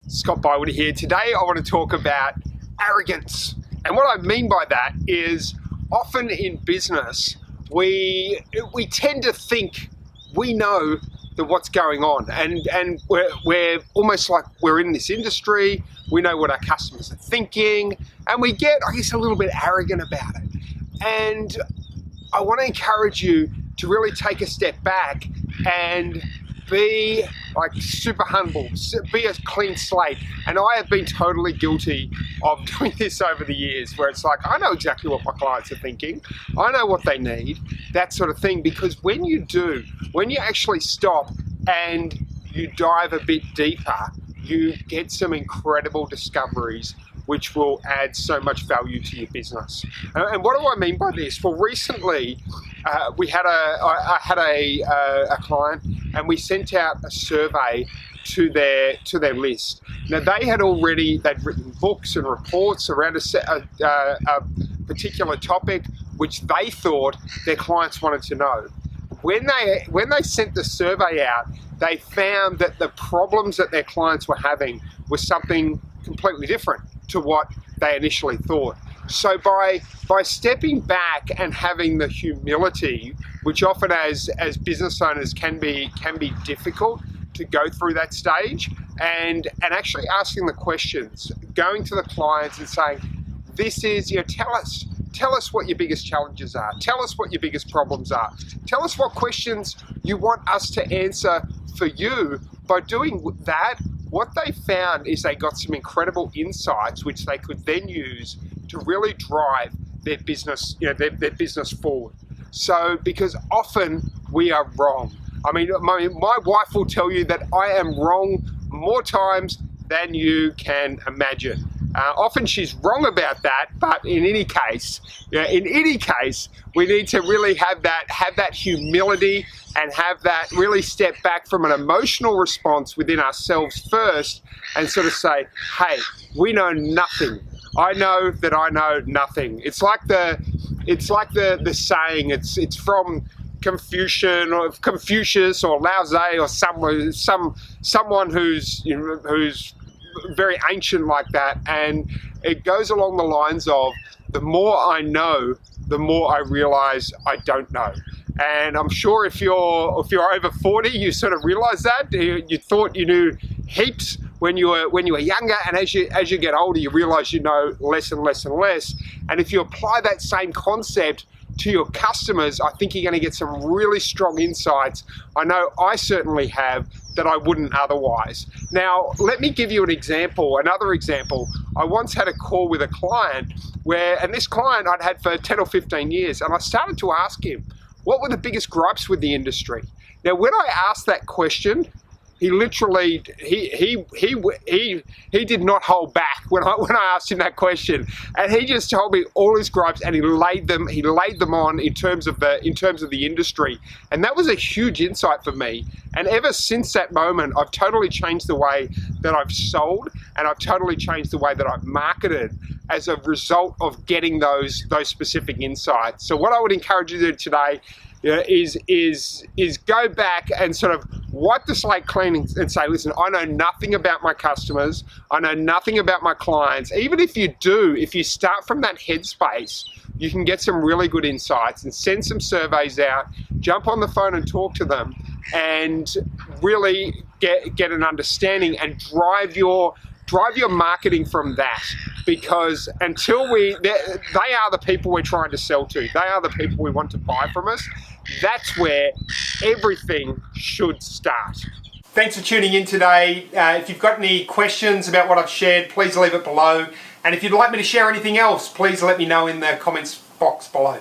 Scott Bywood here. Today I want to talk about arrogance. And what I mean by that is often in business, we tend to think we know what's going on, and we're almost like we're in this industry, we know what our customers are thinking, and we get, I guess, a little bit arrogant about it. And I want to encourage you to really take a step back and be like super humble, be a clean slate. And I have been totally guilty of doing this over the years, where it's like, I know exactly what my clients are thinking, I know what they need, that sort of thing. Because when you actually stop and you dive a bit deeper, you get some incredible discoveries which will add so much value to your business. And what do I mean by this? Well, recently I had a client, and we sent out a survey to their list. Now they'd written books and reports around a particular topic which they thought their clients wanted to know. When they sent the survey out, they found that the problems that their clients were having was something completely different to what they initially thought. So by stepping back and having the humility, which often as business owners can be difficult to go through that stage, and actually asking the questions, going to the clients and saying, this is, tell us what your biggest challenges are. Tell us what your biggest problems are. Tell us what questions you want us to answer for you. By doing that, what they found is they got some incredible insights which they could then use to really drive their business, their business forward. So, because often we are wrong. I mean, my wife will tell you that I am wrong more times than you can imagine. Often she's wrong about that, but in any case, we need to really have that humility and have that really step back from an emotional response within ourselves first, and sort of say, hey, we know nothing. I know that I know nothing. It's like the saying. It's from Confucius or Lao Tse or someone who's very ancient like that, and it goes along the lines of, the more I know, the more I realize I don't know. And I'm sure if you're over 40, you sort of realize that. You thought you knew heaps when you were younger, and as you get older, you realize you know less and less and less. And if you apply that same concept to your customers, I think you're going to get some really strong insights. I know I certainly have, that I wouldn't otherwise. Now, let me give you another example. I once had a call with a client and this client I'd had for 10 or 15 years, and I started to ask him, what were the biggest gripes with the industry? Now, when I asked that question, he literally, he did not hold back when I asked him that question, and he just told me all his gripes, and he laid them on in terms of the industry, and that was a huge insight for me. And ever since that moment, I've totally changed the way that I've sold, and I've totally changed the way that I've marketed as a result of getting those specific insights. So what I would encourage you to do today is go back and sort of wipe the slate clean and say, listen, I know nothing about my customers, I know nothing about my clients. Even if you start from that headspace, you can get some really good insights, and send some surveys out, jump on the phone and talk to them, and really get an understanding and drive your marketing from that. Because until they are the people we're trying to sell to, they are the people we want to buy from us, that's where everything should start. Thanks for tuning in today. If you've got any questions about what I've shared, please leave it below. And if you'd like me to share anything else, please let me know in the comments box below.